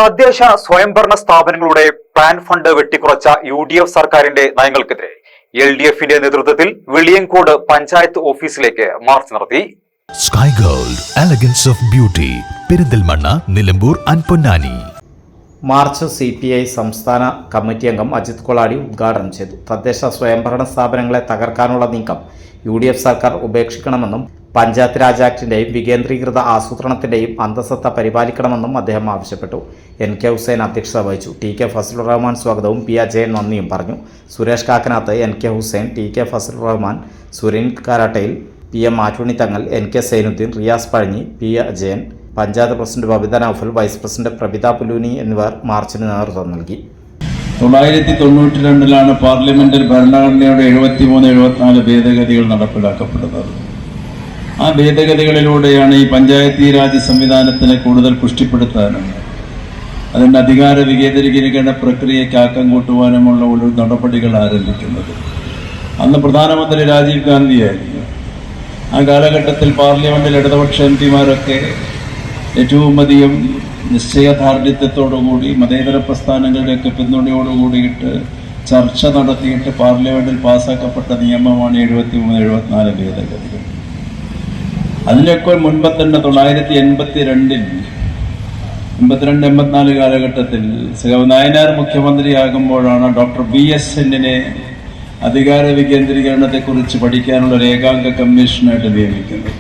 തദ്ദേശ സ്വയംഭരണ സ്ഥാപനങ്ങളുടെ പ്ലാൻ ഫണ്ട് വെട്ടിക്കുറച്ച UDF സർക്കാരിന്റെ നയങ്ങൾക്കെതിരെ LDFന്റെ നേതൃത്വത്തിൽ വെളിയങ്കോട് പഞ്ചായത്ത് ഓഫീസിലേക്ക് മാർച്ച് നടത്തി. Sky gold elegance of beauty, Perinthalmanna, Nilambur and Ponnani. March CPI സംസ്ഥാന കമ്മിറ്റി അംഗം അജിത് കൊളാടി ഉദ്ഘാടനം ചെയ്തു. തദ്ദേശ സ്വയംഭരണ സ്ഥാപനങ്ങളെ തകർക്കാനുള്ള നീക്കം UDF സർക്കാർ ഉപേക്ഷിക്കണമെന്നും പഞ്ചായത്ത് രാജ് ആക്ടിന്റെയും വികേന്ദ്രീകൃത ആസൂത്രണത്തിന്റെയും അന്തസത്ത പരിപാലിക്കണമെന്നും അദ്ദേഹം ആവശ്യപ്പെട്ടു. NK ഹുസൈൻ അധ്യക്ഷത വഹിച്ചു. TK ഫസലുർ റഹ്മാൻ സ്വാഗതവും P അജയൻ നന്ദിയും പറഞ്ഞു. Suresh Kakkanath, NK Hussain, TK Fazlur Rahman, Suren Karattayil, PM മാറ്റുണിത്തങ്ങൾ, NK Sainuddin, Riyas Pazhanji, P Ajayan, panchayat president Babitha Noufal, vice president Prabhitha Puluni എന്നിവർ മാർച്ചിന് നേതൃത്വം നൽകി. 1992 പാർലമെന്റിൽ ഭരണഘടനയുടെ 73-74 ഭേദഗതികൾ നടപ്പിലാക്കപ്പെടുന്നത്. ആ ഭേദഗതികളിലൂടെയാണ് ഈ പഞ്ചായത്തി രാജ് സംവിധാനത്തിനെ കൂടുതൽ പുഷ്ടിപ്പെടുത്താനും അതിൻ്റെ അധികാര വികേന്ദ്രീകരണ പ്രക്രിയയ്ക്ക് ആക്കം കൂട്ടുവാനുമുള്ള ഒരു നടപടികൾ ആരംഭിക്കുന്നത്. അന്ന് പ്രധാനമന്ത്രി രാജീവ് ഗാന്ധിയായിരുന്നു. ആ കാലഘട്ടത്തിൽ പാർലമെന്റിൽ ഇടതുപക്ഷ MPമാരൊക്കെ ഏറ്റവും അധികം നിശ്ചയദാർഢ്യത്തോടുകൂടി മതേതര പ്രസ്ഥാനങ്ങളുടെയൊക്കെ പിന്തുണയോടുകൂടിയിട്ട് ചർച്ച നടത്തിയിട്ട് പാർലമെന്റിൽ പാസ്സാക്കപ്പെട്ട നിയമമാണ് 73-74 ഭേദഗതികൾ. അതിനൊക്കെ മുൻപ് തന്നെ 1982-84 കാലഘട്ടത്തിൽ നായനാർ മുഖ്യമന്ത്രിയാകുമ്പോഴാണ് ഡോക്ടർ BSNനെ അധികാര വികേന്ദ്രീകരണത്തെക്കുറിച്ച് പഠിക്കാനുള്ള ഒരു ഏകാംഗ കമ്മീഷനായിട്ട് നിയമിക്കുന്നത്.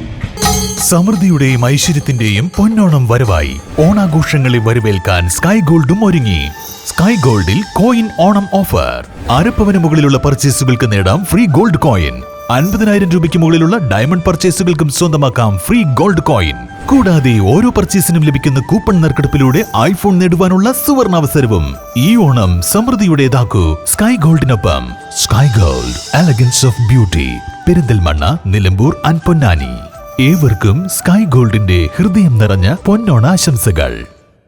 സമൃദ്ധിയുടെയും ഐശ്വര്യത്തിന്റെയും പൊന്നോണം വരവായി ഓണാഘോഷങ്ങളെ വരവേൽക്കാൻ സ്കൈ ഗോൾഡും ഒരുങ്ങി. സ്കൈ ഗോൾഡിൽ കോയിൻ ഓണം ഓഫർ. അരപ്പവന് മുകളിലുള്ള പർച്ചേസുകൾക്ക് നേടാം ഫ്രീ ഗോൾഡ് കോയിൻ. 50,000 രൂപയ്ക്ക് മുകളിലുള്ള ഡയമണ്ട് പർച്ചേസുകൾക്കും സ്വന്തമാക്കാം ഫ്രീ ഗോൾഡ് കോയിൻ. കൂടാതെ ഓരോ പർച്ചേസിനും ലഭിക്കുന്ന കൂപ്പൺ നറുക്കെടുപ്പിലൂടെ iPhone നേടുവാനുള്ള സുവർണാവസരവും. ഈ ഓണം സമൃദ്ധിയുടേതാക്കൂ സ്കൈ ഗോൾഡിനൊപ്പം. Sky gold elegance of beauty, Perinthalmanna, Nilambur and Ponnani. ഏവർക്കും സ്കൈ ഗോൾഡിന്റെ ഹൃദയം നിറഞ്ഞ പൊന്നോണാശംസകൾ.